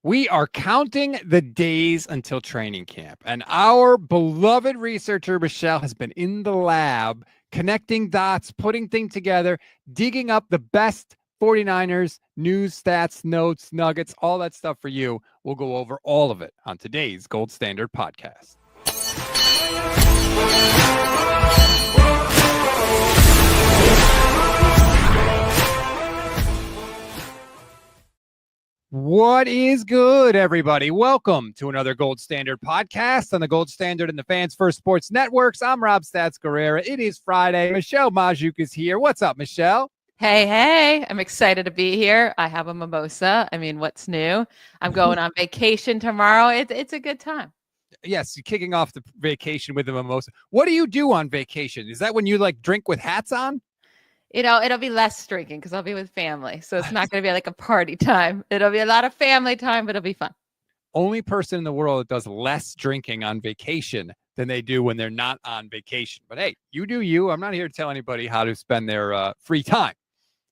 We are counting the days until training camp, and our beloved researcher, Michelle, has been in the lab, connecting dots, putting things together, digging up the best 49ers news, stats, notes, nuggets, all that stuff for you. We'll go over all of it on today's Gold Standard podcast. What is good, everybody? Welcome to another Gold Standard podcast on the Gold Standard and the Fans First Sports Networks. I'm Rob Stats Guerrera. It is Friday. Michelle Magdziuk is here. What's up, Michelle? Hey. I'm excited to be here. I have a mimosa. I mean, what's new? I'm going on vacation tomorrow. It's a good time. Yes, you're kicking off the vacation with a mimosa. What do you do on vacation? Is that when you drink with hats on? It'll be less drinking because I'll be with family. So it's not going to be like a party time. It'll be a lot of family time, but it'll be fun. Only person in the world that does less drinking on vacation than they do when they're not on vacation. But hey, you do you. I'm not here to tell anybody how to spend their free time.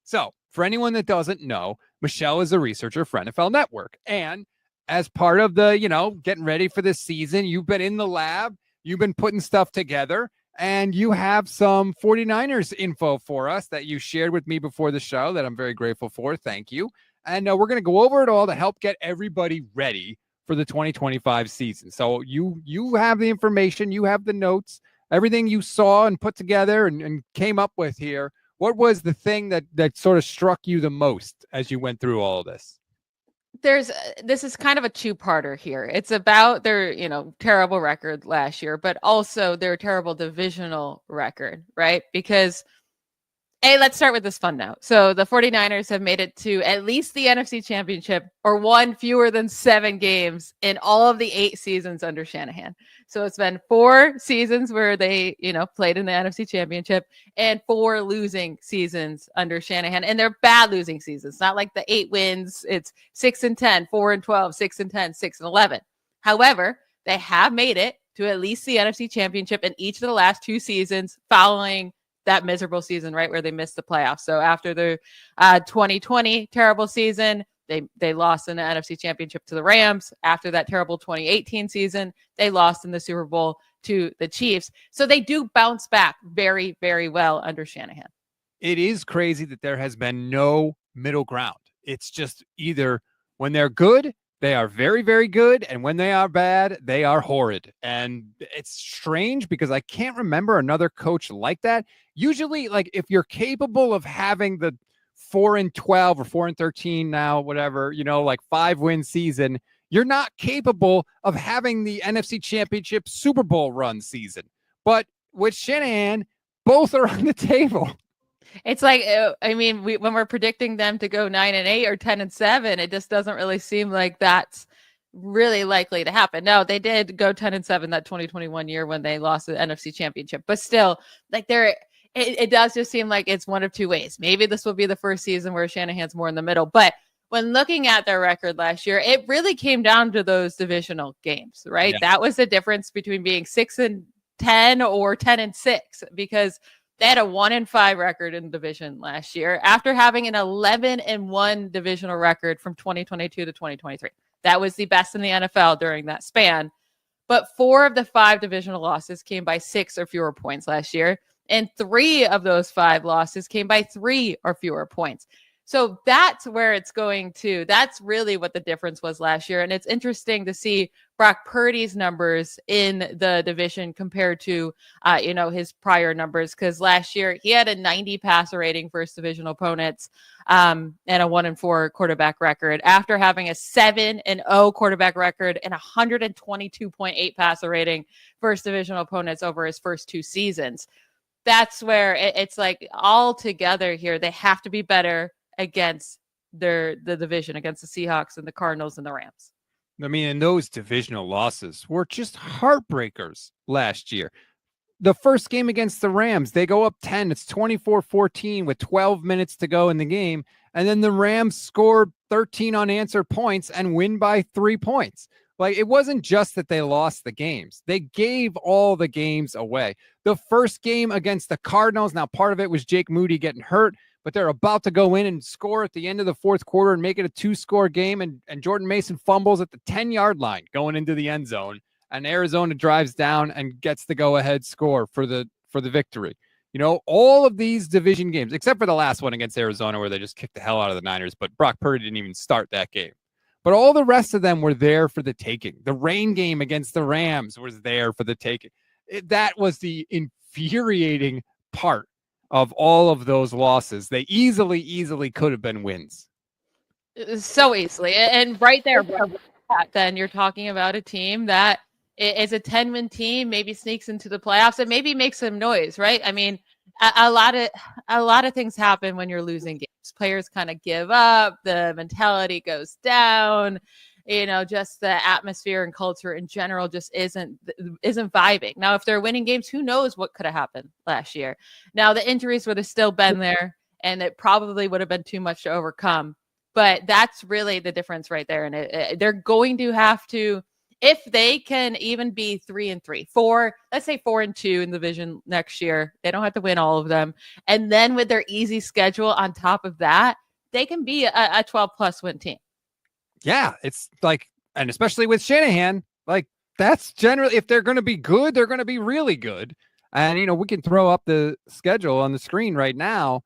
So for anyone that doesn't know, Michelle is a researcher for NFL Network. And as part of the, getting ready for this season, you've been in the lab, you've been putting stuff together, and you have some 49ers info for us that you shared with me before the show that I'm very grateful for. Thank you. And we're going to go over it all to help get everybody ready for the 2025 season. So you have the information, you have the notes, everything you saw and put together and came up with here. What was the thing that sort of struck you the most as you went through all of this? This is kind of a two-parter here. It's about their, terrible record last year, but also their terrible divisional record, right? Because let's start with this fun note. So the 49ers have made it to at least the NFC Championship or won fewer than 7 games in all of the 8 seasons under Shanahan. So it's been 4 seasons where they, played in the NFC Championship and 4 losing seasons under Shanahan. And they're bad losing seasons, not like the 8 wins. It's 6-10, 4-12, 6-10, 6-11. However, they have made it to at least the NFC Championship in each of the last 2 seasons following that miserable season, right, where they missed the playoffs. So after the 2020 terrible season, they lost in the NFC Championship to the Rams. After that terrible 2018 season, they lost in the Super Bowl to the Chiefs. So they do bounce back very, very well under Shanahan. It is crazy that there has been no middle ground. It's just either when they're good, they are very, very good. And when they are bad, they are horrid. And it's strange because I can't remember another coach like that. Usually, if you're capable of having the 4-12 or 4-13 now, whatever, 5-win season, you're not capable of having the NFC Championship Super Bowl run season. But with Shanahan, both are on the table. It's like, when we're predicting them to go 9-8 or 10-7, it just doesn't really seem like that's really likely to happen. No, they did go 10-7 that 2021 year when they lost the NFC Championship, but still, it does just seem like it's one of two ways. Maybe this will be the first season where Shanahan's more in the middle, but when looking at their record last year, it really came down to those divisional games, right? Yeah. That was the difference between being 6-10 or 10-6, because they had a 1-5 record in the division last year after having an 11-1 divisional record from 2022 to 2023. That was the best in the NFL during that span. But 4 of the 5 divisional losses came by 6 or fewer points last year. And 3 of those 5 losses came by 3 or fewer points. So that's where it's going to. That's really what the difference was last year. And it's interesting to see Brock Purdy's numbers in the division compared to, his prior numbers. Because last year he had a 90 passer rating versus divisional opponents and a 1-4 quarterback record after having a 7-0 quarterback record and 122.8 passer rating versus divisional opponents over his first 2 seasons. That's where it's like all together here. They have to be better against the division, against the Seahawks and the Cardinals and the Rams. And those divisional losses were just heartbreakers last year. The first game against the Rams, they go up 10. It's 24-14 with 12 minutes to go in the game. And then the Rams score 13 unanswered points and win by 3 points. It wasn't just that they lost the games. They gave all the games away. The first game against the Cardinals, now part of it was Jake Moody getting hurt, but they're about to go in and score at the end of the fourth quarter and make it a 2-score game. And Jordan Mason fumbles at the 10-yard line going into the end zone. And Arizona drives down and gets the go-ahead score for the victory. All of these division games, except for the last one against Arizona where they just kicked the hell out of the Niners, but Brock Purdy didn't even start that game. But all the rest of them were there for the taking. The rain game against the Rams was there for the taking. That was the infuriating part of all of those losses. They easily could have been wins. So easily. And right there, then you're talking about a team that is a 10-win team, maybe sneaks into the playoffs and maybe makes some noise, right? I mean, a lot of things happen when you're losing games. Players kind of give up, the mentality goes down, just the atmosphere and culture in general just isn't vibing. Now, if they're winning games, who knows what could have happened last year. Now, the injuries would have still been there, and it probably would have been too much to overcome. But that's really the difference right there. And they're going to have to, if they can even be 3-3, let's say 4-2 in the division next year, they don't have to win all of them. And then with their easy schedule on top of that, they can be a 12+ win team. Yeah, it's like, and especially with Shanahan, like that's generally, if they're going to be good, they're going to be really good. And, we can throw up the schedule on the screen right now.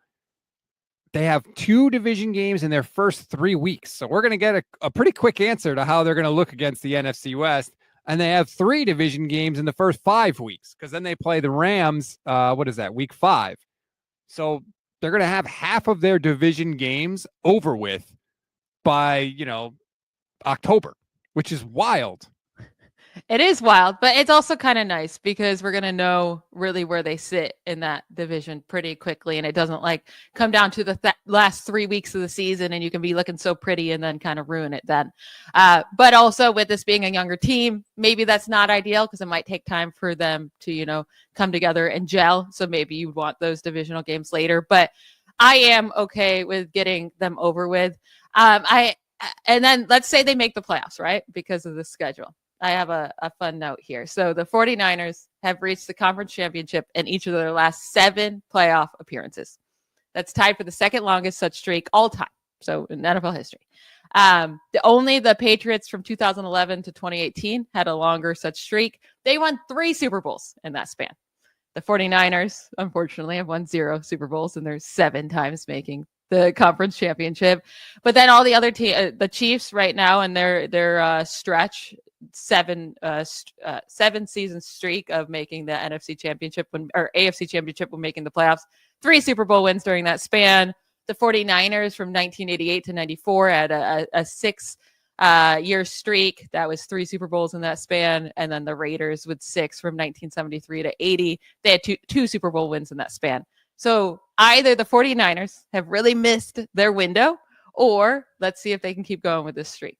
They have 2 division games in their first 3 weeks. So we're going to get a pretty quick answer to how they're going to look against the NFC West. And they have 3 division games in the first 5 weeks, because then they play the Rams. What is that? Week 5. So they're going to have half of their division games over with by, October, which is wild. It is wild, but it's also kind of nice because we're going to know really where they sit in that division pretty quickly. And it doesn't come down to the last 3 weeks of the season and you can be looking so pretty and then kind of ruin it then. But also with this being a younger team, maybe that's not ideal because it might take time for them to, come together and gel. So maybe you want those divisional games later, but I am okay with getting them over with. And then let's say they make the playoffs, right? Because of the schedule. I have a fun note here. So the 49ers have reached the conference championship in each of their last 7 playoff appearances. That's tied for the second longest such streak all time. So in NFL history. Only the Patriots from 2011 to 2018 had a longer such streak. They won 3 Super Bowls in that span. The 49ers, unfortunately, have won 0 Super Bowls, and they're 7 times making the conference championship. But then all the other the Chiefs right now in their stretch, 7 season streak of making the NFC championship or AFC championship when making the playoffs, 3 Super Bowl wins during that span. The 49ers from 1988 to 94 had a 6 year streak. That was 3 Super Bowls in that span. And then the Raiders with 6 from 1973 to 80. They had two Super Bowl wins in that span. So either the 49ers have really missed their window, or let's see if they can keep going with this streak.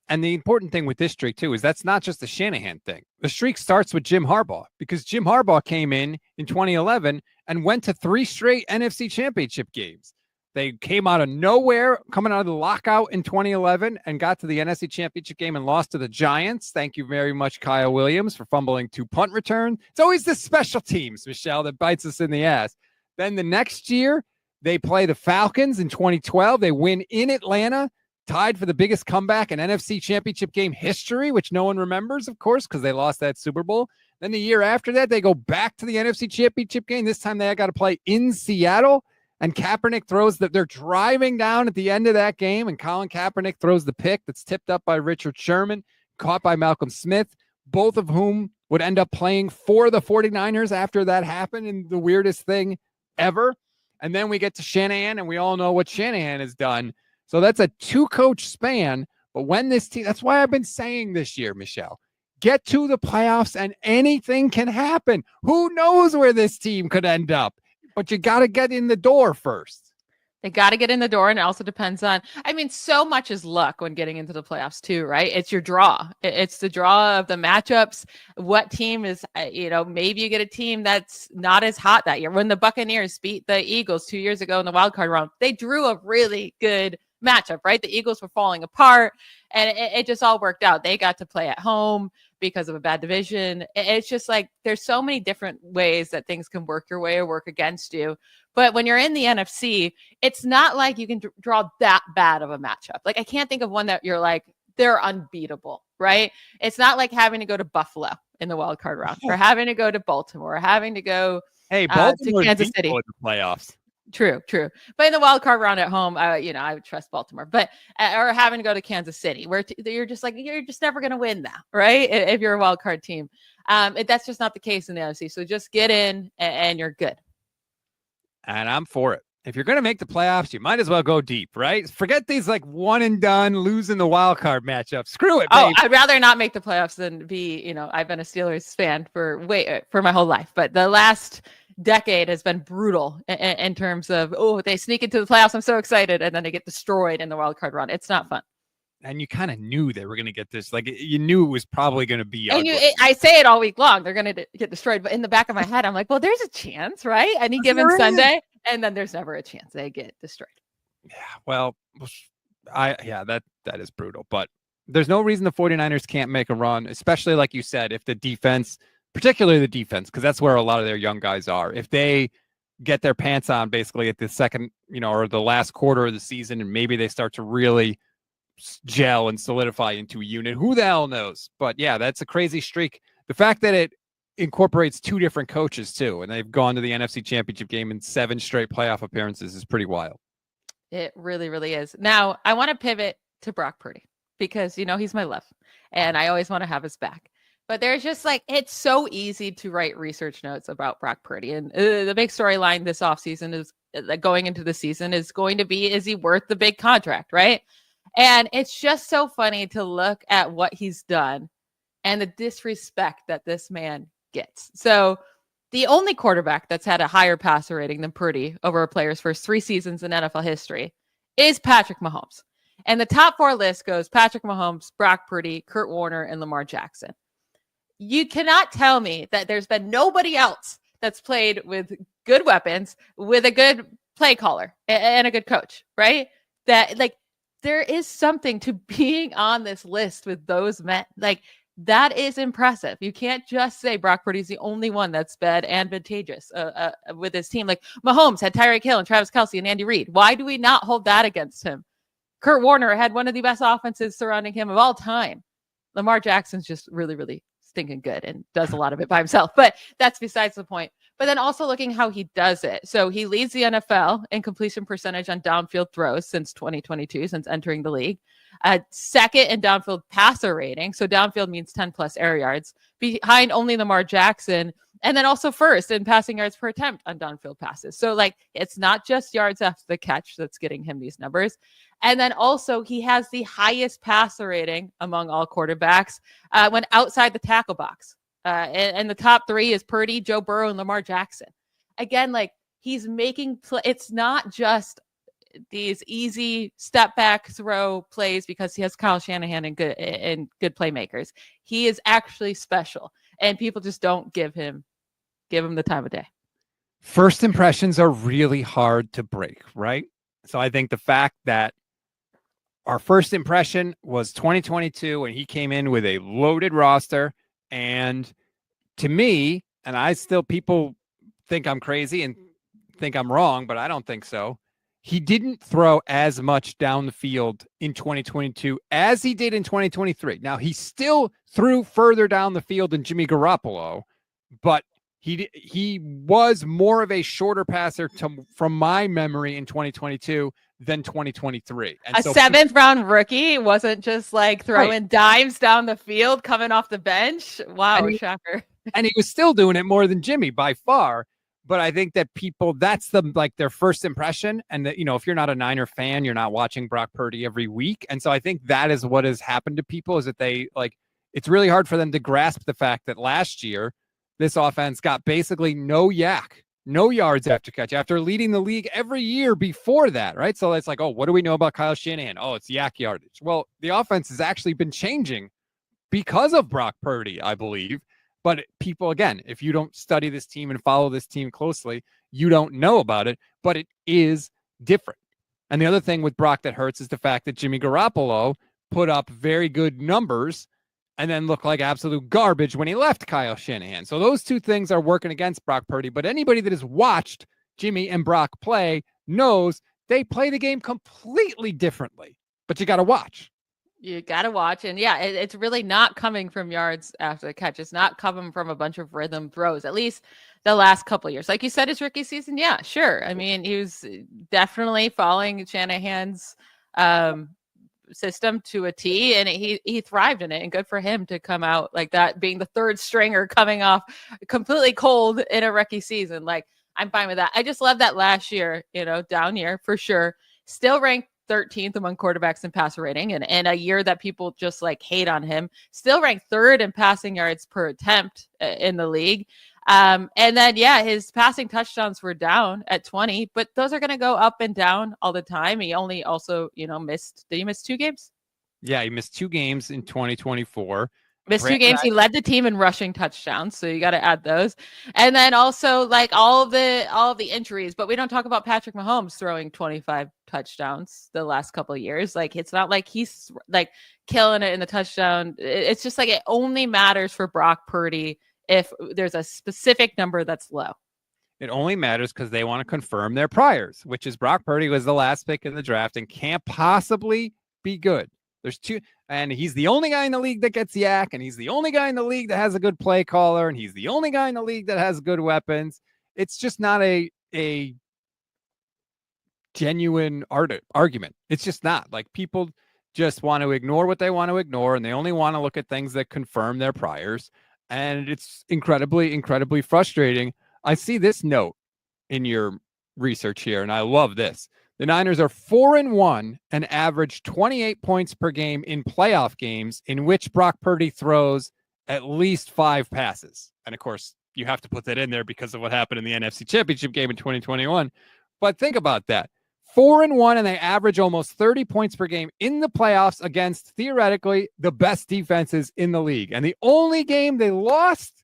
And the important thing with this streak, too, is that's not just the Shanahan thing. The streak starts with Jim Harbaugh, because Jim Harbaugh came in 2011 and went to 3 straight NFC championship games. They came out of nowhere, coming out of the lockout in 2011, and got to the NFC championship game and lost to the Giants. Thank you very much, Kyle Williams, for fumbling 2 punt returns. It's always the special teams, Michelle, that bites us in the ass. Then the next year, they play the Falcons in 2012. They win in Atlanta, tied for the biggest comeback in NFC championship game history, which no one remembers, of course, because they lost that Super Bowl. Then the year after that, they go back to the NFC championship game. This time they got to play in Seattle, and Kaepernick throws they're driving down at the end of that game, and Colin Kaepernick throws the pick that's tipped up by Richard Sherman, caught by Malcolm Smith, both of whom would end up playing for the 49ers after that happened, and the weirdest thing ever. And then we get to Shanahan, and we all know what Shanahan has done. So that's a 2-coach span. But when this team, that's why I've been saying this year, Michelle, get to the playoffs and anything can happen. Who knows where this team could end up? But you got to get in the door first. They got to get in the door, and it also depends on, so much is luck when getting into the playoffs too, right? It's your draw. It's the draw of the matchups. What team is, maybe you get a team that's not as hot that year. When the Buccaneers beat the Eagles 2 years ago in the wild card round, they drew a really good matchup, right? The Eagles were falling apart, and it just all worked out. They got to play at home. because of a bad division. It's just like there's so many different ways that things can work your way or work against you. But when you're in the NFC, it's not like you can draw that bad of a matchup. Like I can't think of one that you're like, they're unbeatable, right? It's not like having to go to Buffalo in the wild card round, or having to go to Baltimore, or having to go Baltimore to Kansas City in the playoffs. True. But in the wild card round at home, I would trust Baltimore, but or having to go to Kansas City, where you're just like, you're just never going to win that, right? If you're a wild card team, that's just not the case in the NFC. So just get in and you're good. And I'm for it. If you're going to make the playoffs, you might as well go deep, right? Forget these like one and done, losing the wild card matchup. Screw it, babe. I'd rather not make the playoffs than be, I've been a Steelers fan for my whole life, but the last decade has been brutal in terms of, they sneak into the playoffs, I'm so excited, and then they get destroyed in the wild card run. It's not fun. And you kind of knew they were going to get this. Like you knew it was probably going to be. And I say it all week long. They're going to get destroyed. But in the back of my head, I'm like, well, there's a chance, right? Any given Sunday. And then there's never a chance they get destroyed. Yeah. Well, that is brutal. But there's no reason the 49ers can't make a run, especially like you said, if the defense, particularly the defense, because that's where a lot of their young guys are. If they get their pants on basically at the second, or the last quarter of the season, and maybe they start to really gel and solidify into a unit. Who the hell knows? But yeah, that's a crazy streak. The fact that it incorporates two different coaches too, and they've gone to the NFC Championship game in 7 straight playoff appearances is pretty wild. It really, really is. Now, I want to pivot to Brock Purdy because, he's my love and I always want to have his back. But there's just like, it's so easy to write research notes about Brock Purdy. And the big storyline this offseason is going into the season is going to be, is he worth the big contract, right? And it's just so funny to look at what he's done and the disrespect that this man gets. So the only quarterback that's had a higher passer rating than Purdy over a player's first 3 seasons in NFL history is Patrick Mahomes. And the top 4 list goes Patrick Mahomes, Brock Purdy, Kurt Warner, and Lamar Jackson. You cannot tell me that there's been nobody else that's played with good weapons, with a good play caller and a good coach, right? That like, there is something to being on this list with those men. Like, that is impressive. You can't just say Brock Purdy's the only one that's been advantageous with his team. Like, Mahomes had Tyreek Hill and Travis Kelce and Andy Reid. Why do we not hold that against him? Kurt Warner had one of the best offenses surrounding him of all time. Lamar Jackson's just really, really stinking good and does a lot of it by himself. But that's besides the point. But then also looking how he does it. So he leads the NFL in completion percentage on downfield throws since 2022, since entering the league. Second in downfield passer rating. So downfield means 10 plus air yards, behind only Lamar Jackson. And then also first in passing yards per attempt on downfield passes. So like, it's not just yards after the catch that's getting him these numbers. And then also he has the highest passer rating among all quarterbacks when outside the tackle box. And the top 3 is Purdy, Joe Burrow, and Lamar Jackson. Again, like he's making it's not just these easy step back throw plays because he has Kyle Shanahan and good playmakers. He is actually special, and people just don't give him the time of day. First impressions are really hard to break, right? So I think the fact that our first impression was 2022 when he came in with a loaded roster. And to me, and people think I'm crazy and think I'm wrong, but I don't think so. He didn't throw as much down the field in 2022 as he did in 2023. Now, he still threw further down the field than Jimmy Garoppolo, but he was more of a shorter passer from my memory in 2022 than 2023. And a 7th round rookie wasn't just like throwing dimes down the field coming off the bench. Wow, shocker. And he was still doing it more than Jimmy by far. But I think that that's their first impression. And that, if you're not a Niner fan, you're not watching Brock Purdy every week. And so I think that is what has happened to people, is that it's really hard for them to grasp the fact that last year, this offense got basically no yards after catch, after leading the league every year before that, right? So it's like, what do we know about Kyle Shanahan? It's yak yardage. Well, the offense has actually been changing because of Brock Purdy, I believe. But people, again, if you don't study this team and follow this team closely, you don't know about it, but it is different. And the other thing with Brock that hurts is the fact that Jimmy Garoppolo put up very good numbers and then looked like absolute garbage when he left Kyle Shanahan. So those two things are working against Brock Purdy. But anybody that has watched Jimmy and Brock play knows they play the game completely differently. But you got to watch. You got to watch. And yeah, it's really not coming from yards after the catch. It's not coming from a bunch of rhythm throws, at least the last couple of years. Like you said, his rookie season, yeah, sure. I mean, he was definitely following Shanahan's system to a T, and he thrived in it, and good for him to come out like that, being the third stringer coming off completely cold in a rookie season. Like, I'm fine with that. I just love that last year, down year for sure, still ranked 13th among quarterbacks in passer rating, and a year that people just like hate on him, still ranked third in passing yards per attempt in the league. And then, yeah, his passing touchdowns were down at 20, but those are going to go up and down all the time. He only also, did he miss 2 games? Yeah, he missed 2 games in 2024. Missed 2 games. He led the team in rushing touchdowns, so you got to add those. And then also like all of the injuries, but we don't talk about Patrick Mahomes throwing 25 touchdowns the last couple of years. Like, it's not like he's like killing it in the touchdown. It's just like it only matters for Brock Purdy if there's a specific number that's low. It only matters because they want to confirm their priors, which is Brock Purdy was the last pick in the draft and can't possibly be good. There's 2, and he's the only guy in the league that gets yak, and he's the only guy in the league that has a good play caller, and he's the only guy in the league that has good weapons. It's just not a genuine argument. It's just not. Like, people just want to ignore what they want to ignore, and they only want to look at things that confirm their priors. And it's incredibly, incredibly frustrating. I see this note in your research here, and I love this. The Niners are 4-1 and average 28 points per game in playoff games in which Brock Purdy throws at least 5 passes. And of course, you have to put that in there because of what happened in the NFC Championship game in 2021. But think about that. 4-1, and they average almost 30 points per game in the playoffs against theoretically the best defenses in the league. And the only game they lost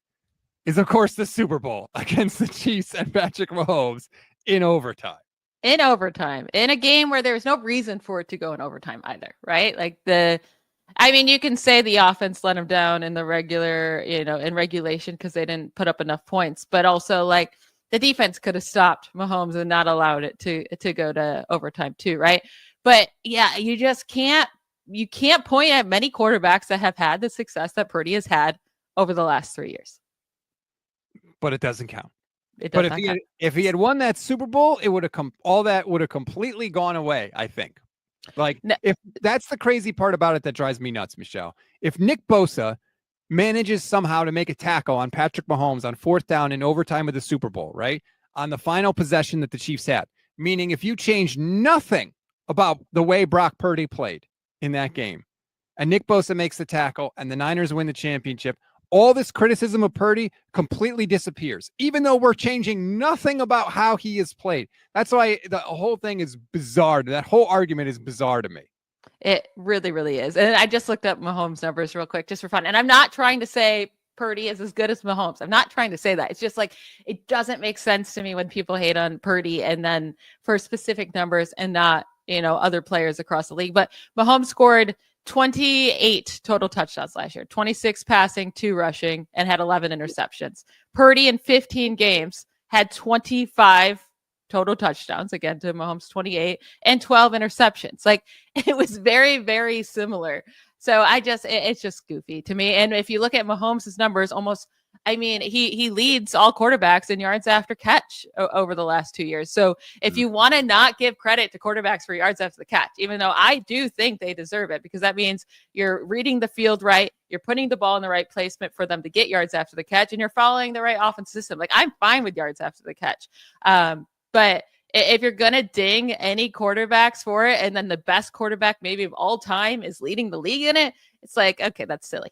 is, of course, the Super Bowl against the Chiefs and Patrick Mahomes in overtime. In overtime, in a game where there's no reason for it to go in overtime either, right? Like you can say the offense let them down in the regular, in regulation because they didn't put up enough points, but also like the defense could have stopped Mahomes and not allowed it to go to overtime too, right? But yeah, you can't point at many quarterbacks that have had the success that Purdy has had over the last 3 years. But it doesn't count. But if he had won that Super Bowl, it would have all that would have completely gone away, I think. Like, if that's the crazy part about it that drives me nuts, Michelle. If Nick Bosa manages somehow to make a tackle on Patrick Mahomes on 4th down in overtime of the Super Bowl, right? On the final possession that the Chiefs had, meaning if you change nothing about the way Brock Purdy played in that game, and Nick Bosa makes the tackle and the Niners win the championship, all this criticism of Purdy completely disappears, even though we're changing nothing about how he has played. That's why the whole thing is bizarre. That whole argument is bizarre to me. It really, really is. And I just looked up Mahomes' numbers real quick just for fun. And I'm not trying to say Purdy is as good as Mahomes. I'm not trying to say that. It's just like, it doesn't make sense to me when people hate on Purdy and then for specific numbers and not, other players across the league. But Mahomes scored 28 total touchdowns last year, 26 passing, 2 rushing, and had 11 interceptions. Purdy in 15 games had 25 total touchdowns, again to Mahomes 28, and 12 interceptions. Like, it was very, very similar. So it's just goofy to me. And if you look at Mahomes' numbers, he leads all quarterbacks in yards after catch over the last 2 years. So if you want to not give credit to quarterbacks for yards after the catch, even though I do think they deserve it, because that means you're reading the field right, you're putting the ball in the right placement for them to get yards after the catch, and you're following the right offense system. Like, I'm fine with yards after the catch. But if you're going to ding any quarterbacks for it, and then the best quarterback maybe of all time is leading the league in it, it's like, okay, that's silly.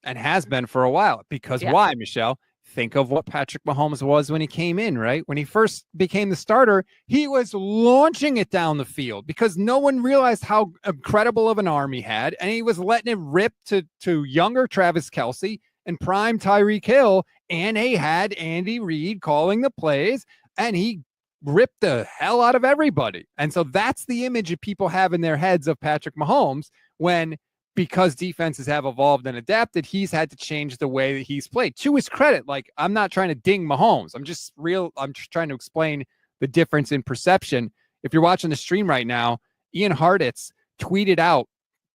And has been for a while. Because why, Michelle? Think of what Patrick Mahomes was when he came in, right? When he first became the starter, he was launching it down the field because no one realized how incredible of an arm he had. And he was letting it rip to younger Travis Kelce and prime Tyreek Hill. And he had Andy Reid calling the plays, and he ripped the hell out of everybody. And so that's the image that people have in their heads of Patrick Mahomes when because defenses have evolved and adapted, he's had to change the way that he's played. To his credit, like, I'm not trying to ding Mahomes. I'm just trying to explain the difference in perception. If you're watching the stream right now, Ian Harditz tweeted out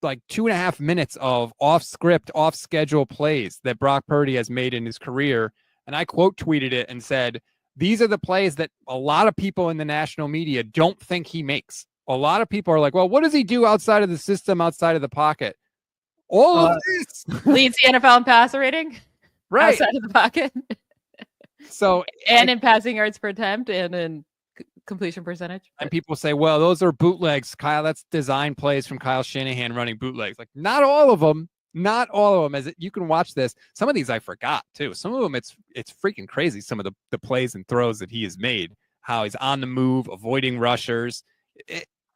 like 2.5 minutes of off script, off schedule plays that Brock Purdy has made in his career. And I quote tweeted it and said, these are the plays that a lot of people in the national media don't think he makes. A lot of people are like, well, what does he do outside of the system, outside of the pocket? All of this leads the NFL in passer rating, right outside of the pocket. So, and in passing yards per attempt and in completion percentage. And people say, well, those are bootlegs, Kyle. That's design plays from Kyle Shanahan running bootlegs. Like, not all of them. Not all of them. You can watch this. Some of these I forgot too. Some of them it's freaking crazy. Some of the plays and throws that he has made. How he's on the move, avoiding rushers.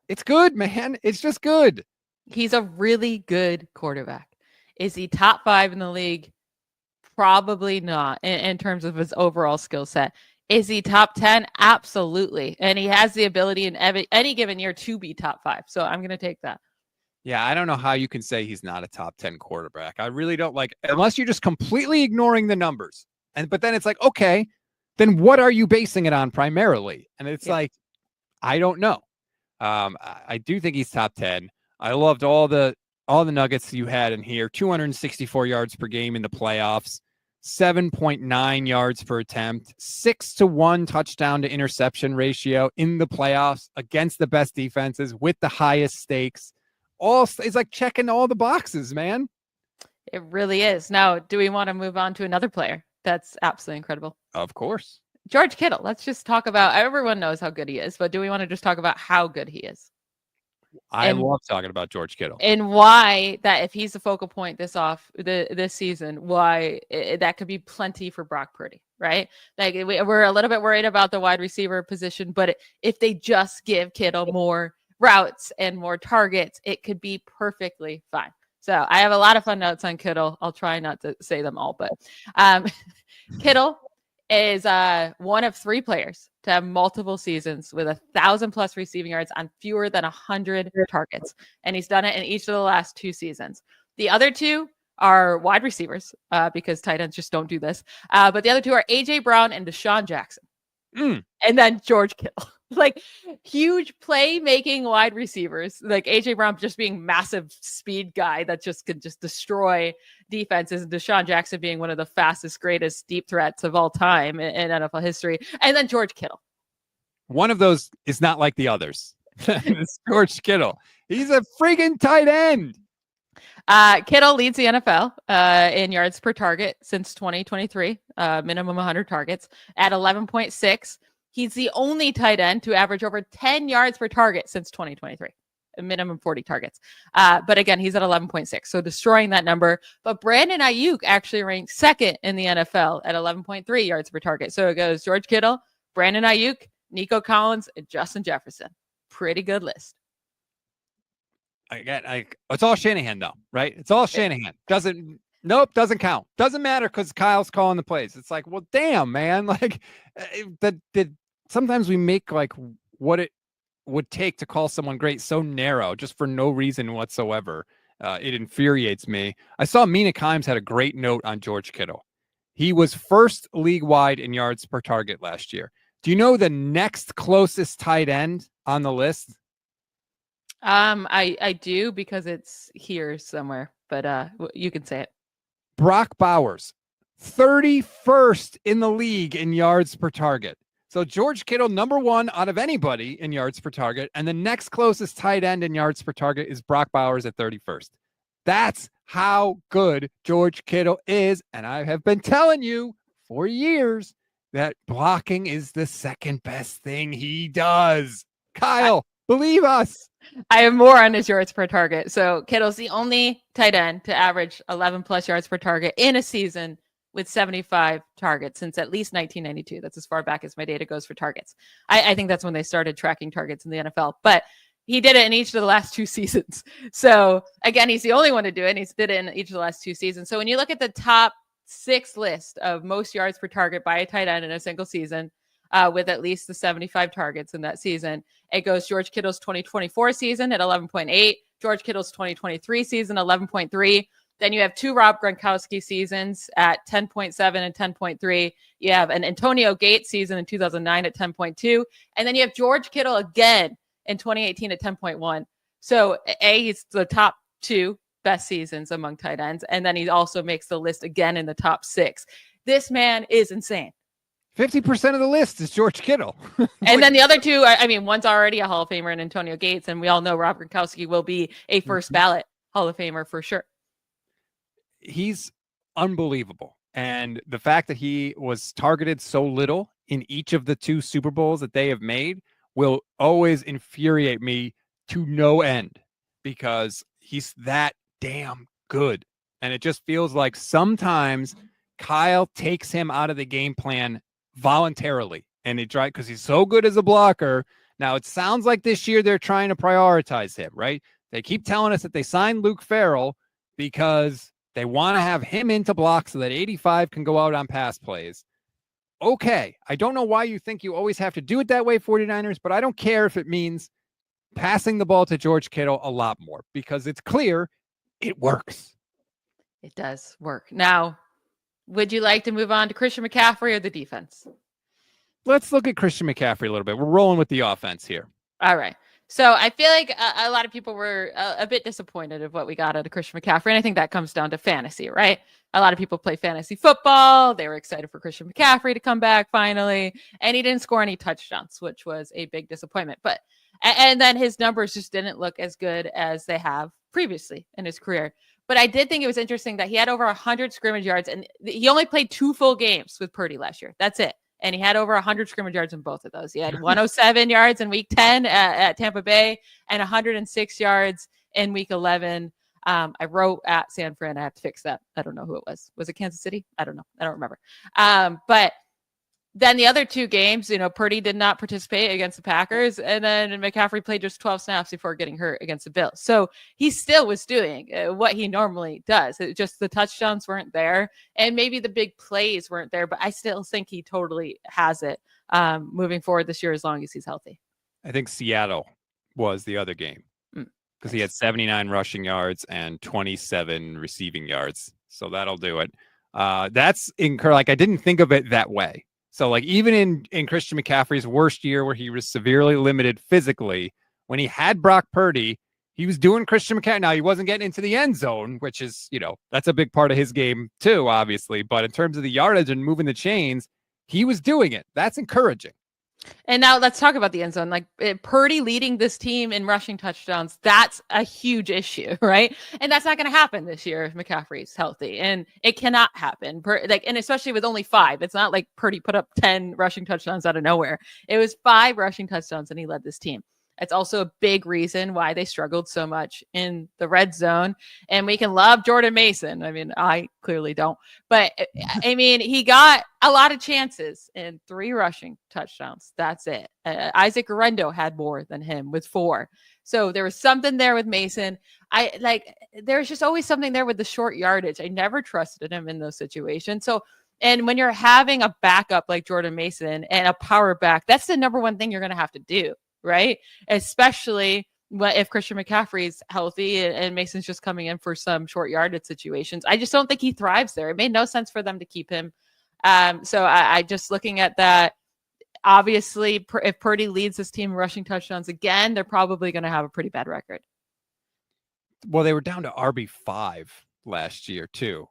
It's good, man. It's just good. He's a really good quarterback. Is he top 5 in the league? Probably not in terms of his overall skill set. Is he top 10? Absolutely. And he has the ability in any given year to be top 5. So I'm going to take that. Yeah, I don't know how you can say he's not a top 10 quarterback. I really don't, like, unless you're just completely ignoring the numbers. But then it's like, okay, then what are you basing it on primarily? And it's like, I don't know. I do think he's top 10. I loved all the nuggets you had in here. 264 yards per game in the playoffs, 7.9 yards per attempt, 6-to-1 touchdown to interception ratio in the playoffs against the best defenses with the highest stakes. It's like checking all the boxes, man. It really is. Now, do we want to move on to another player that's absolutely incredible? Of course. George Kittle. Let's just talk about, everyone knows how good he is, but do we want to just talk about how good he is? I love talking about George Kittle. And why that if he's the focal point this season, why that could be plenty for Brock Purdy, right? Like we're a little bit worried about the wide receiver position, but if they just give Kittle more routes and more targets, it could be perfectly fine. So I have a lot of fun notes on Kittle. I'll try not to say them all, but Kittle is one of 3 players to have multiple seasons with 1,000+ receiving yards on fewer than 100 targets. And he's done it in each of the last 2 seasons. The other 2 are wide receivers because tight ends just don't do this. But the other 2 are A.J. Brown and Deshaun Jackson. And then George Kittle. Like huge playmaking wide receivers, like A.J. Brown just being massive speed guy that just could just destroy defenses. And Deshaun Jackson being one of the fastest, greatest deep threats of all time in NFL history. And then George Kittle. One of those is not like the others. It's George Kittle. He's a friggin' tight end. Kittle leads the NFL in yards per target since 2023, minimum 100 targets at 11.6. He's the only tight end to average over 10 yards per target since 2023, a minimum 40 targets. But again, he's at 11.6, so destroying that number. But Brandon Ayuk actually ranked 2nd in the NFL at 11.3 yards per target. So it goes George Kittle, Brandon Ayuk, Nico Collins, and Justin Jefferson. Pretty good list. It's all Shanahan though, right? It's all Shanahan. Doesn't count. Doesn't matter because Kyle's calling the plays. It's like, well, damn, man. Like sometimes we make like what it would take to call someone great so narrow just for no reason whatsoever. It infuriates me. I saw Mina Kimes had a great note on George Kittle. He was 1st league-wide in yards per target last year. Do you know the next closest tight end on the list? I do because it's here somewhere, but you can say it. Brock Bowers, 31st in the league in yards per target. So George Kittle, number 1 out of anybody in yards per target. And the next closest tight end in yards per target is Brock Bowers at 31st. That's how good George Kittle is. And I have been telling you for years that blocking is the second best thing he does. Kyle, believe us. I have more on his yards per target. So Kittle's the only tight end to average 11+ yards per target in a season with 75 targets since at least 1992. That's as far back as my data goes for targets. I think that's when they started tracking targets in the NFL. But he did it in each of the last 2 seasons. So again, he's the only one to do it. And he's did it in each of the last 2 seasons. So when you look at the top 6 list of most yards per target by a tight end in a single season, with at least the 75 targets in that season, it goes George Kittle's 2024 season at 11.8, George Kittle's 2023 season, 11.3. Then you have 2 Rob Gronkowski seasons at 10.7 and 10.3. You have an Antonio Gates season in 2009 at 10.2. And then you have George Kittle again in 2018 at 10.1. So he's the top 2 best seasons among tight ends. And then he also makes the list again in the top 6. This man is insane. 50% of the list is George Kittle. And then the other 2, I mean, one's already a Hall of Famer in Antonio Gates. And we all know Rob Gronkowski will be a first ballot Hall of Famer for sure. He's unbelievable. And the fact that he was targeted so little in each of the 2 Super Bowls that they have made will always infuriate me to no end, because he's that damn good. And it just feels like sometimes Kyle takes him out of the game plan voluntarily, and it because he's so good as a blocker. Now it sounds like this year they're trying to prioritize him, right? They keep telling us that they signed Luke Farrell because they want to have him into block so that 85 can go out on pass plays. Okay, I don't know why you think you always have to do it that way, 49ers, but I don't care if it means passing the ball to George Kittle a lot more, because it's clear it works. It does work. Now, would you like to move on to Christian McCaffrey or the defense? Let's look at Christian McCaffrey a little bit. We're rolling with the offense here. All right. So I feel like a lot of people were a bit disappointed of what we got out of Christian McCaffrey. And I think that comes down to fantasy, right? A lot of people play fantasy football. They were excited for Christian McCaffrey to come back finally. And he didn't score any touchdowns, which was a big disappointment. And then his numbers just didn't look as good as they have previously in his career. But I did think it was interesting that he had over 100 scrimmage yards, and he only played 2 full games with Purdy last year. That's it. And he had over 100 scrimmage yards in both of those. He had 107 yards in week 10 at Tampa Bay and 106 yards in week 11. I wrote at San Fran. I have to fix that. I don't know who it was. Was it Kansas City? I don't know. I don't remember. But then the other 2 games, Purdy did not participate against the Packers. And then McCaffrey played just 12 snaps before getting hurt against the Bills. So he still was doing what he normally does. It just the touchdowns weren't there. And maybe the big plays weren't there. But I still think he totally has it moving forward this year as long as he's healthy. I think Seattle was the other game because he had 79 rushing yards and 27 receiving yards. So that'll do it. That's like I didn't think of it that way. So like even in Christian McCaffrey's worst year where he was severely limited physically, when he had Brock Purdy, he was doing Christian McCaffrey. Now he wasn't getting into the end zone, which is, that's a big part of his game too, obviously. But in terms of the yardage and moving the chains, he was doing it. That's encouraging. And now let's talk about the end zone. Like Purdy leading this team in rushing touchdowns, that's a huge issue, right? And that's not going to happen this year if McCaffrey's healthy. And it cannot happen. And especially with only 5. It's not like Purdy put up 10 rushing touchdowns out of nowhere. It was 5 rushing touchdowns and he led this team. It's also a big reason why they struggled so much in the red zone. And we can love Jordan Mason. I mean, I clearly don't. But, I mean, he got a lot of chances and 3 rushing touchdowns. That's it. Isaac Guerrero had more than him with 4. So there was something there with Mason. There's just always something there with the short yardage. I never trusted him in those situations. So, and when you're having a backup like Jordan Mason and a power back, that's the number one thing you're going to have to do. Right? Especially if Christian McCaffrey's healthy and Mason's just coming in for some short yardage situations. I just don't think he thrives there. It made no sense for them to keep him. So I just looking at that, obviously, if Purdy leads this team rushing touchdowns again, they're probably going to have a pretty bad record. Well, they were down to RB5 last year too.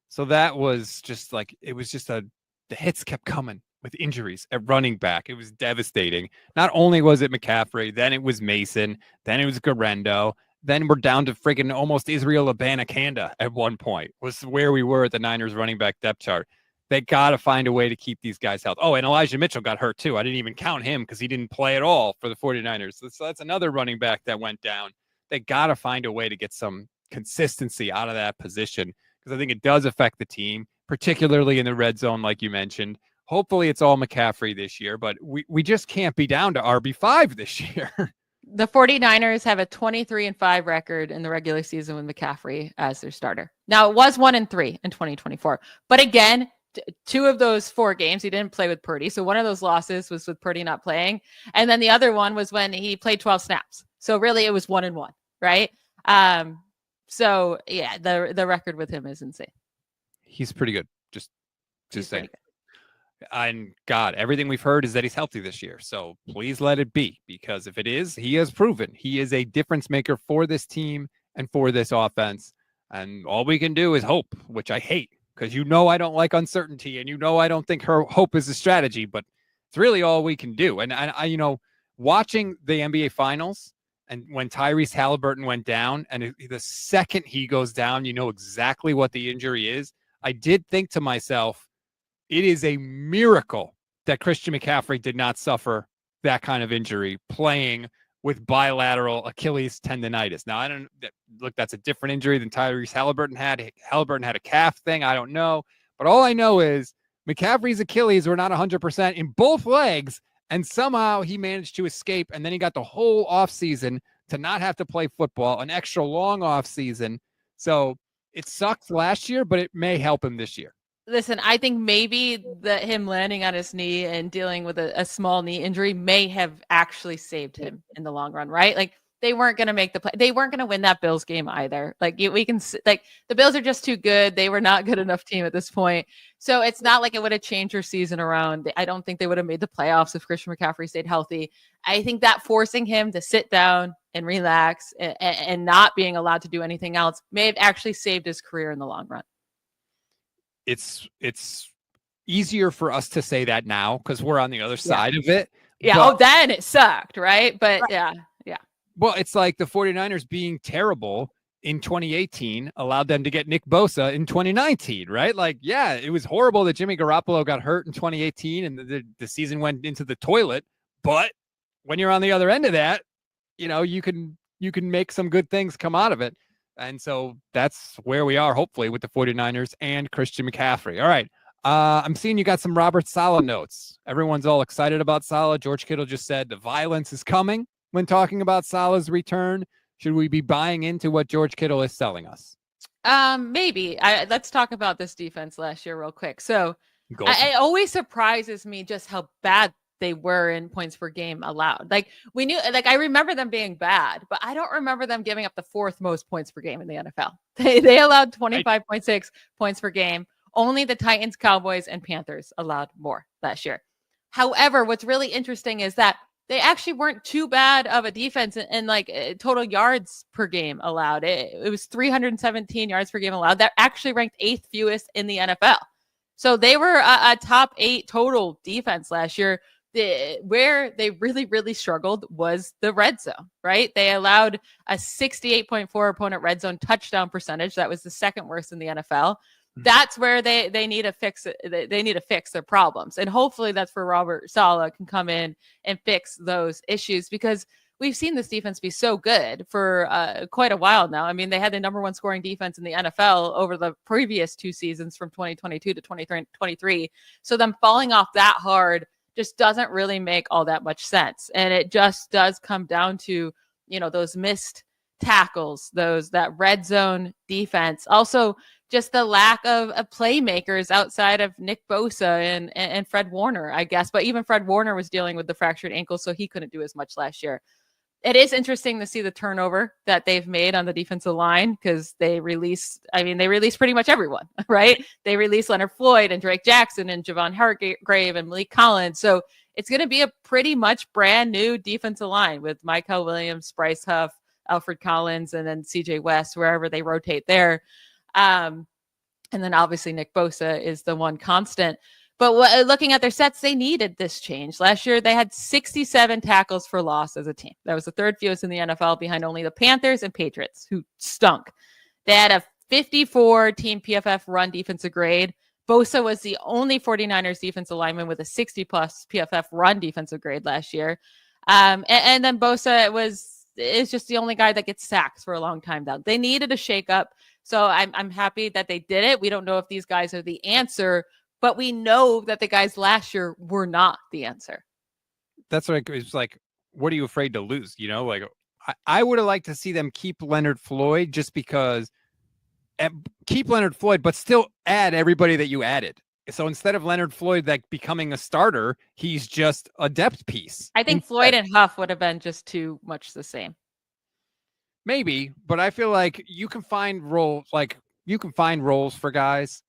So that was just like, it was just the hits kept coming. With injuries at running back. It was devastating. Not only was it McCaffrey, then it was Mason, then it was Guerrero, then we're down to friggin' almost Israel Abanikanda at one point, was where we were at the Niners running back depth chart. They got to find a way to keep these guys healthy. Oh, and Elijah Mitchell got hurt too. I didn't even count him because he didn't play at all for the 49ers. So that's another running back that went down. They got to find a way to get some consistency out of that position because I think it does affect the team, particularly in the red zone, like you mentioned. Hopefully it's all McCaffrey this year, but we just can't be down to RB5 this year. The 49ers have a 23-5 record in the regular season with McCaffrey as their starter. Now, it was 1-3 in 2024. But again, 2 of those 4 games, he didn't play with Purdy. So one of those losses was with Purdy not playing. And then the other one was when he played 12 snaps. So really it was 1-1. right? So yeah, the record with him is insane. He's pretty good. Just He's saying. pretty good. And God, everything we've heard is that he's healthy this year. So please let it be, because if it is, he has proven he is a difference maker for this team and for this offense. And all we can do is hope, which I hate, because I don't like uncertainty, and I don't think her hope is a strategy, but it's really all we can do. And I watching the NBA Finals, and when Tyrese Halliburton went down, and the second he goes down, you know exactly what the injury is. I did think to myself, it is a miracle that Christian McCaffrey did not suffer that kind of injury playing with bilateral Achilles tendonitis. Now, that's a different injury than Tyrese Halliburton had. Halliburton had a calf thing. I don't know. But all I know is McCaffrey's Achilles were not 100% in both legs, and somehow he managed to escape, and then he got the whole offseason to not have to play football, an extra long offseason. So it sucked last year, but it may help him this year. Listen, I think maybe him landing on his knee and dealing with a small knee injury may have actually saved him in the long run, right? Like, they weren't going to make the play. They weren't going to win that Bills game either. Like, the Bills are just too good. They were not good enough team at this point. So it's not like it would have changed your season around. I don't think they would have made the playoffs if Christian McCaffrey stayed healthy. I think that forcing him to sit down and relax and not being allowed to do anything else may have actually saved his career in the long run. It's easier for us to say that now because we're on the other side of it. Yeah. But, then it sucked, right? But yeah. Well, it's like the 49ers being terrible in 2018 allowed them to get Nick Bosa in 2019, right? Like, yeah, it was horrible that Jimmy Garoppolo got hurt in 2018 and the season went into the toilet. But when you're on the other end of that, you can make some good things come out of it. And so that's where we are, hopefully, with the 49ers and Christian McCaffrey. All right. I'm seeing you got some Robert Saleh notes. Everyone's all excited about Saleh. George Kittle just said the violence is coming when talking about Saleh's return. Should we be buying into what George Kittle is selling us? Maybe. Let's talk about this defense last year real quick. So it always surprises me just how bad they were in points per game allowed. Like, I remember them being bad, but I don't remember them giving up the fourth most points per game in the NFL. They allowed 25.6 points per game. Only the Titans, Cowboys, and Panthers allowed more last year. However, what's really interesting is that they actually weren't too bad of a defense in like total yards per game allowed. It was 317 yards per game allowed. That actually ranked 8th fewest in the NFL. So they were a top 8 total defense last year. Where they really, really struggled was the red zone, right? They allowed a 68.4 opponent red zone touchdown percentage. That was the second worst in the NFL. That's where they need to fix it. They need to fix their problems. And hopefully that's where Robert Saleh can come in and fix those issues, because we've seen this defense be so good for quite a while now. I mean, they had the number 1 scoring defense in the NFL over the previous 2 seasons from 2022 to 2023. So them falling off that hard just doesn't really make all that much sense. And it just does come down to, those missed tackles, that red zone defense. Also, just the lack of playmakers outside of Nick Bosa and Fred Warner, I guess. But even Fred Warner was dealing with the fractured ankle, so he couldn't do as much last year. It is interesting to see the turnover that they've made on the defensive line, because they released pretty much everyone, right? They released Leonard Floyd and Drake Jackson and Javon Hargrave and Malik Collins. So it's going to be a pretty much brand new defensive line with Michael Williams, Bryce Huff, Alfred Collins, and then CJ West, wherever they rotate there. And then obviously Nick Bosa is the one constant. But looking at their sets, they needed this change. Last year, they had 67 tackles for loss as a team. That was the 3rd fewest in the NFL, behind only the Panthers and Patriots, who stunk. They had a 54 team PFF run defensive grade. Bosa was the only 49ers defensive lineman with a 60-plus PFF run defensive grade last year. And then Bosa is just the only guy that gets sacked for a long time now. They needed a shakeup. So I'm happy that they did it. We don't know if these guys are the answer, but we know that the guys last year were not the answer. That's what it's like. What are you afraid to lose? Like I would have liked to see them keep Leonard Floyd, just because keep Leonard Floyd, but still add everybody that you added. So instead of Leonard Floyd becoming a starter, he's just a depth piece. I think Floyd and Huff would have been just too much the same. Maybe, but I feel like you can find roles for guys.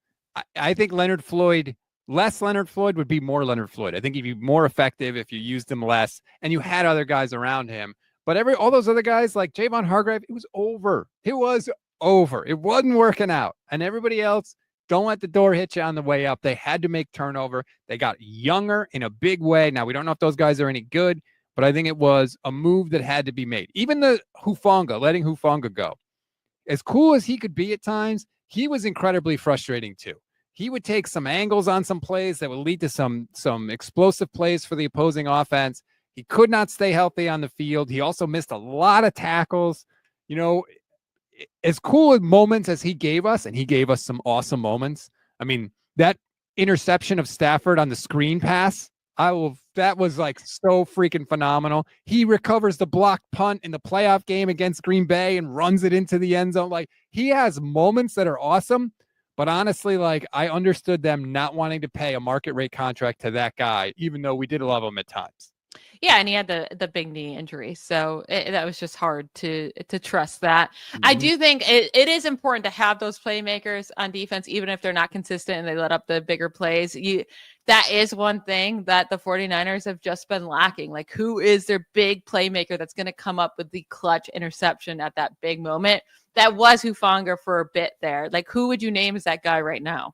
I think less Leonard Floyd would be more Leonard Floyd. I think he'd be more effective if you used him less and you had other guys around him. But all those other guys like Javon Hargrave, it was over. It was over. It wasn't working out. And everybody else, don't let the door hit you on the way up. They had to make turnover. They got younger in a big way. Now, we don't know if those guys are any good, but I think it was a move that had to be made. Even letting Hufanga go. As cool as he could be at times, he was incredibly frustrating too. He would take some angles on some plays that would lead to some explosive plays for the opposing offense. He could not stay healthy on the field. He also missed a lot of tackles. As cool as moments as he gave us, and he gave us some awesome moments. I mean, that interception of Stafford on the screen pass, that was like so freaking phenomenal. He recovers the blocked punt in the playoff game against Green Bay and runs it into the end zone. Like, he has moments that are awesome, but honestly, like, I understood them not wanting to pay a market rate contract to that guy, even though we did love him at times. Yeah, and he had the big knee injury, so that was just hard to trust that. Mm-hmm. I do think it is important to have those playmakers on defense, even if they're not consistent and they let up the bigger plays. That is one thing that the 49ers have just been lacking. Like, who is their big playmaker that's going to come up with the clutch interception at that big moment? That was Hufanga for a bit there. Like, who would you name as that guy right now?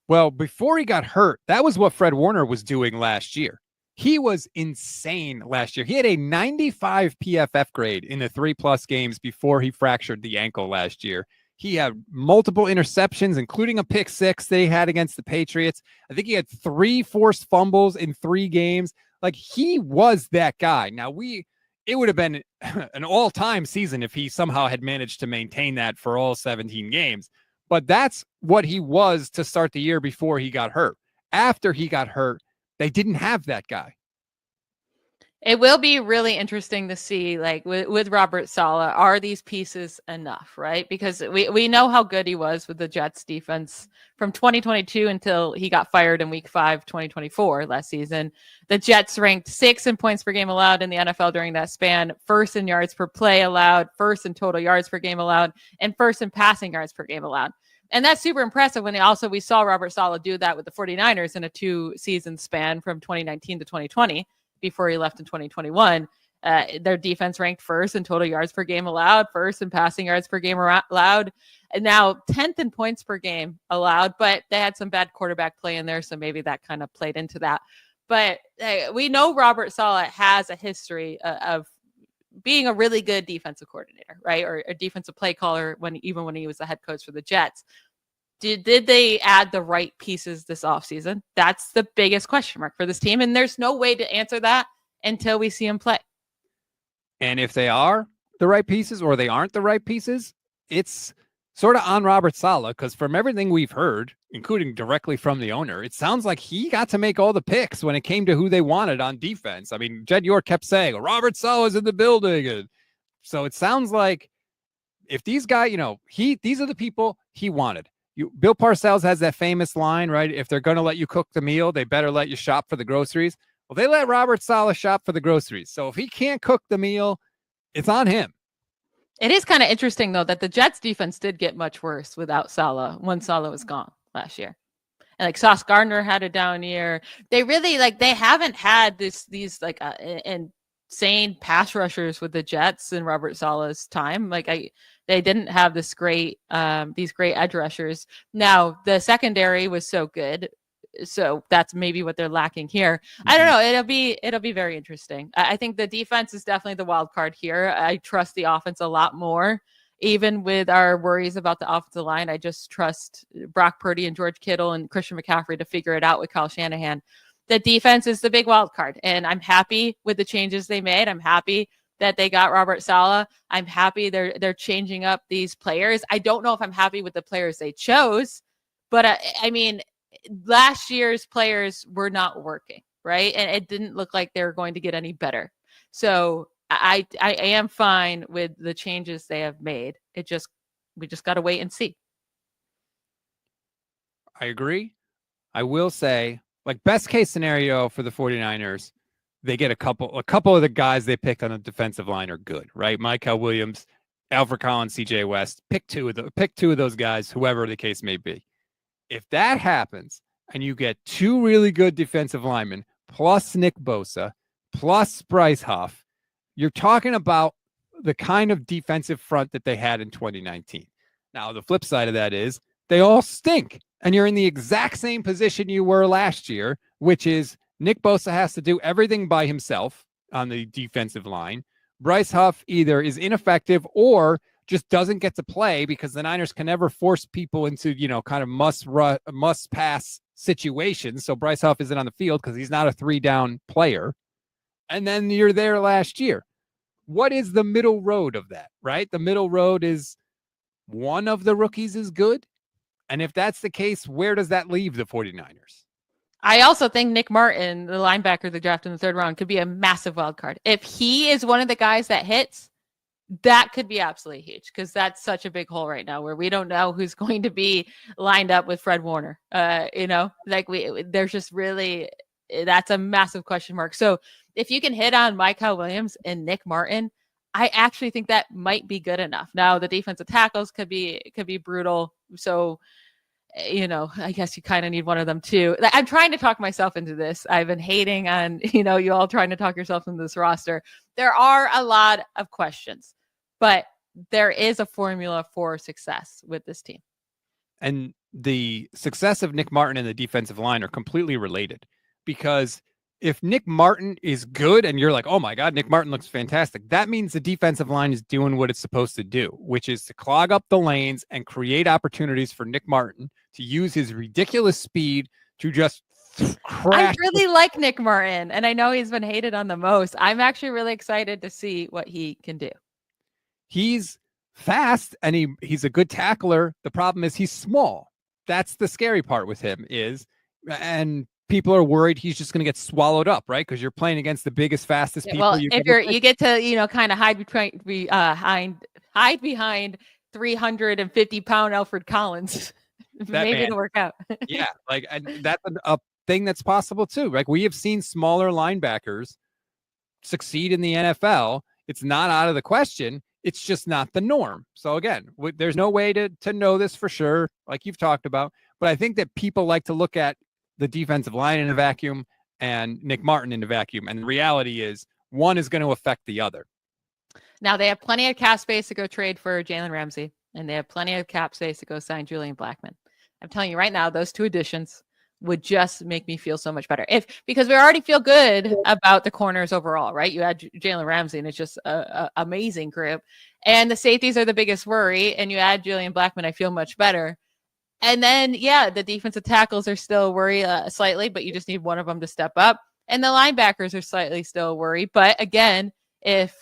Well, before he got hurt, that was what Fred Warner was doing last year. He was insane last year. He had a 95 PFF grade in the 3+ games before he fractured the ankle last year. He had multiple interceptions, including a pick 6 that he had against the Patriots. I think he had 3 forced fumbles in 3 games. Like, he was that guy. Now, it would have been an all-time season if he somehow had managed to maintain that for all 17 games. But that's what he was to start the year before he got hurt. After he got hurt, they didn't have that guy. It will be really interesting to see, like, with Robert Saleh, are these pieces enough, right? Because we know how good he was with the Jets defense from 2022 until he got fired in week 5, 2024 last season. The Jets ranked 6th in points per game allowed in the NFL during that span, 1st in yards per play allowed, 1st in total yards per game allowed, and 1st in passing yards per game allowed. And that's super impressive when we saw Robert Saleh do that with the 49ers in a 2-season span from 2019 to 2020 before he left in 2021. Their defense ranked 1st in total yards per game allowed, 1st in passing yards per game allowed, and now 10th in points per game allowed, but they had some bad quarterback play in there, so maybe that kind of played into that. But we know Robert Saleh has a history of being a really good defensive coordinator, right? Or a defensive play caller even when he was the head coach for the Jets. Did they add the right pieces this offseason? That's the biggest question mark for this team. And there's no way to answer that until we see him play. And if they are the right pieces or they aren't the right pieces, it's sort of on Robert Saleh, because from everything we've heard, including directly from the owner, it sounds like he got to make all the picks when it came to who they wanted on defense. I mean, Jed York kept saying, Robert Saleh's in the building. And so it sounds like if these guys, these are the people he wanted. Bill Parcells has that famous line, right? If they're going to let you cook the meal, they better let you shop for the groceries. Well, they let Robert Saleh shop for the groceries. So if he can't cook the meal, it's on him. It is kind of interesting, though, that the Jets defense did get much worse without Saleh when Saleh was gone last year. And like Sauce Gardner had a down year. They really they haven't had these insane pass rushers with the Jets in Robert Saleh's time. They didn't have these great edge rushers. Now the secondary was so good, so that's maybe what they're lacking here. I don't know. It'll be very interesting. I think the defense is definitely the wild card here. I trust the offense a lot more, even with our worries about the offensive line. I just trust Brock Purdy and George Kittle and Christian McCaffrey to figure it out with Kyle Shanahan. The defense is the big wild card, and I'm happy with the changes they made. I'm happy that they got Robert Saleh. I'm happy they're changing up these players. I don't know if I'm happy with the players they chose, but I mean, last year's players were not working, right? And it didn't look like they were going to get any better. So I am fine with the changes they have made. We just got to wait and see. I agree. I will say, best case scenario for the 49ers, they get a couple of the guys they picked on the defensive line are good, right? Micah Williams Alfred Collins, CJ West, pick two of those guys, whoever the case may be. If that happens and you get two really good defensive linemen plus Nick Bosa plus Bryce Huff, you're talking about the kind of defensive front that they had in 2019. Now, the flip side of that is they all stink, and you're in the exact same position you were last year, which is Nick Bosa has to do everything by himself on the defensive line. Bryce Huff either is ineffective or just doesn't get to play because the Niners can never force people into, kind of must pass situations. So Bryce Huff isn't on the field because he's not a 3-down player. And then you're there last year. What is the middle road of that, right? The middle road is one of the rookies is good. And if that's the case, where does that leave the 49ers? I also think Nick Martin, the linebacker they drafted in the 3rd round, could be a massive wild card. If he is one of the guys that hits, that could be absolutely huge because that's such a big hole right now where we don't know who's going to be lined up with Fred Warner. There's just really, that's a massive question mark. So if you can hit on Micah Williams and Nick Martin, I actually think that might be good enough. Now the defensive tackles could be brutal. So, I guess you kind of need one of them too. I'm trying to talk myself into this. I've been hating on, you all trying to talk yourself into this roster. There are a lot of questions, but there is a formula for success with this team. And the success of Nick Martin and the defensive line are completely related because if Nick Martin is good and you're like, oh my God, Nick Martin looks fantastic, that means the defensive line is doing what it's supposed to do, which is to clog up the lanes and create opportunities for Nick Martin to use his ridiculous speed to just crash. I really like Nick Martin, and I know he's been hated on the most. I'm actually really excited to see what he can do. He's fast and he's a good tackler. The problem is he's small. That's the scary part with him and people are worried he's just going to get swallowed up, right? Because you're playing against the biggest, fastest people. Well, you get to, kind of hide behind 350-pound Alfred Collins, maybe it'll work out. Yeah, and that's a thing that's possible too. Like we have seen smaller linebackers succeed in the NFL. It's not out of the question. It's just not the norm. So again, there's no way to know this for sure, like you've talked about. But I think that people like to look at the defensive line in a vacuum and Nick Martin in a vacuum. And the reality is one is going to affect the other. Now they have plenty of cap space to go trade for Jalen Ramsey, and they have plenty of cap space to go sign Julian Blackmon. I'm telling you right now, those two additions would just make me feel so much better. Because we already feel good about the corners overall, right? You add Jalen Ramsey and it's just an amazing group. And the safeties are the biggest worry. And you add Julian Blackmon, I feel much better. And then, the defensive tackles are still a worry slightly, but you just need one of them to step up. And the linebackers are slightly still a worry. But again, if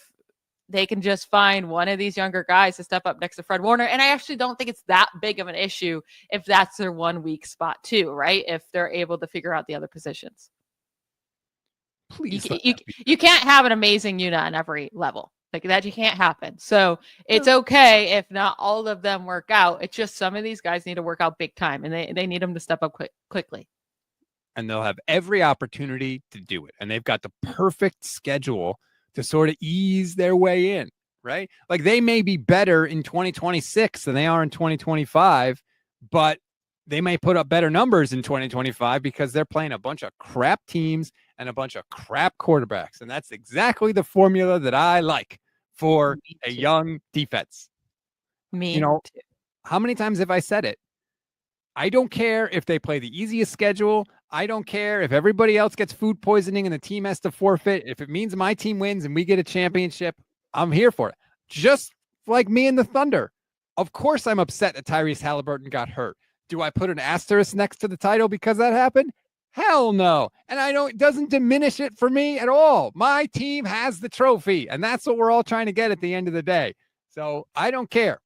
they can just find one of these younger guys to step up next to Fred Warner, and I actually don't think it's that big of an issue if that's their one weak spot too, right? If they're able to figure out the other positions. Please. You can't have an amazing unit on every level. Like that, you can't happen. So it's okay if not all of them work out. It's just some of these guys need to work out big time, and they need them to step up quickly. And they'll have every opportunity to do it. And they've got the perfect schedule to sort of ease their way in, right? Like they may be better in 2026 than they are in 2025, but they may put up better numbers in 2025 because they're playing a bunch of crap teams and a bunch of crap quarterbacks. And that's exactly the formula that I like for a young defense. Too. How many times have I said it? I don't care if they play the easiest schedule. I don't care if everybody else gets food poisoning and the team has to forfeit. If it means my team wins and we get a championship, I'm here for it. Just like me and the Thunder. Of course I'm upset that Tyrese Halliburton got hurt. Do I put an asterisk next to the title because that happened? Hell no. And it doesn't diminish it for me at all. My team has the trophy, and that's what we're all trying to get at the end of the day. So I don't care.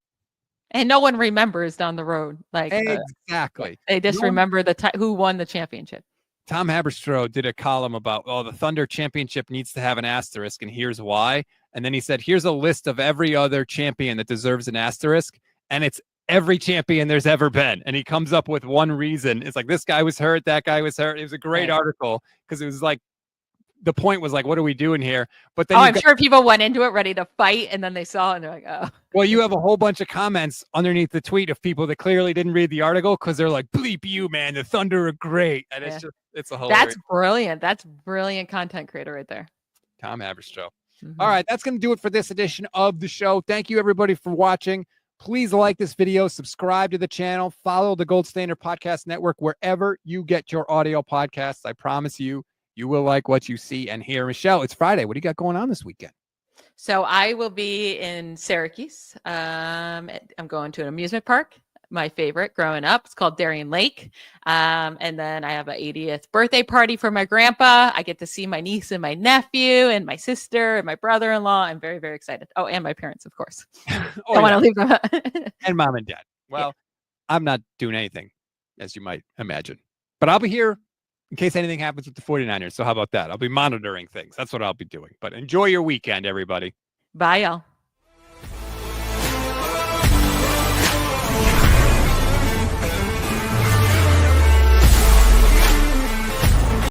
And no one remembers down the road. Exactly. They just remember who won the championship. Tom Haberstroh did a column about, the Thunder championship needs to have an asterisk, and here's why. And then he said, here's a list of every other champion that deserves an asterisk, and it's every champion there's ever been. And he comes up with one reason. It's like, this guy was hurt, that guy was hurt. It was a great article because it was like the point was like, what are we doing here? But then I'm sure people went into it ready to fight, and then they saw it and they're like, oh. Well, you have a whole bunch of comments underneath the tweet of people that clearly didn't read the article because they're like, bleep you, man. The Thunder are great. And it's a whole. That's brilliant. That's brilliant content creator right there. Tom Haberstroh. All right. That's going to do it for this edition of the show. Thank you, everybody, for watching. Please like this video, subscribe to the channel, follow the Gold Standard Podcast Network wherever you get your audio podcasts. I promise you, you will like what you see and hear. Michelle, it's Friday. What do you got going on this weekend? So I will be in Syracuse. I'm going to an amusement park, my favorite growing up. It's called Darien Lake. And then I have an 80th birthday party for my grandpa. I get to see my niece and my nephew and my sister and my brother-in-law. I'm very, very excited. Oh, and my parents, of course. Don't want to leave them. And mom and dad. Well, I'm not doing anything, as you might imagine. But I'll be here in case anything happens with the 49ers. So how about that? I'll be monitoring things. That's what I'll be doing. But enjoy your weekend, everybody. Bye, y'all.